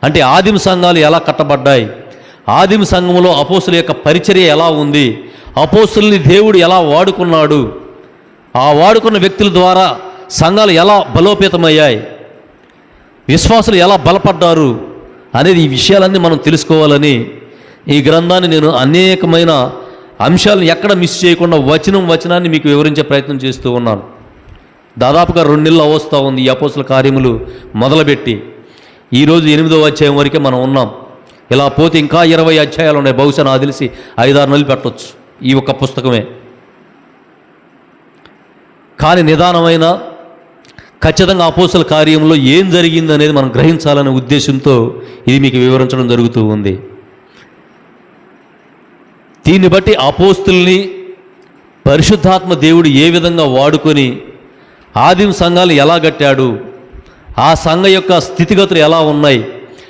అంటే ఆదిమ సంఘాలు ఎలా కట్టబడ్డాయి, ఆదిమ సంఘంలో అపోస్తుల యొక్క పరిచర్య ఎలా ఉంది, అపోస్తుల్ని దేవుడు ఎలా వాడుకున్నాడు, ఆ వాడుకున్న వ్యక్తుల ద్వారా సంఘాలు ఎలా బలోపేతమయ్యాయి, విశ్వాసులు ఎలా బలపడ్డారు అనేది ఈ విషయాలన్నీ మనం తెలుసుకోవాలని ఈ గ్రంథాన్ని నేను అనేకమైన అంశాలను ఎక్కడ మిస్ చేయకుండా వచనాన్ని మీకు వివరించే ప్రయత్నం చేస్తూ ఉన్నాను. దాదాపుగా 2 నెలలు అవస్థ ఉంది ఈ అపోస్తుల కార్యములు మొదలుపెట్టి. ఈరోజు 8వ అధ్యాయం వరకే మనం ఉన్నాం. ఇలా పోతే ఇంకా 20 అధ్యాయాలు ఉన్నాయి. బహుశా నాకు తెలిసి 5-6 నెలలు పెట్టవచ్చు ఈ ఒక్క పుస్తకమే. కానీ నిదానమైన ఖచ్చితంగా అపోస్తుల కార్యంలో ఏం జరిగింది అనేది మనం గ్రహించాలనే ఉద్దేశంతో ఇది మీకు వివరించడం జరుగుతూ ఉంది. దీన్ని బట్టి అపోస్తుల్ని పరిశుద్ధాత్మ దేవుడు ఏ విధంగా వాడుకొని ఆదిమ సంఘాలు ఎలా కట్టాడు, ఆ సంఘ యొక్క స్థితిగతులు ఎలా ఉన్నాయి,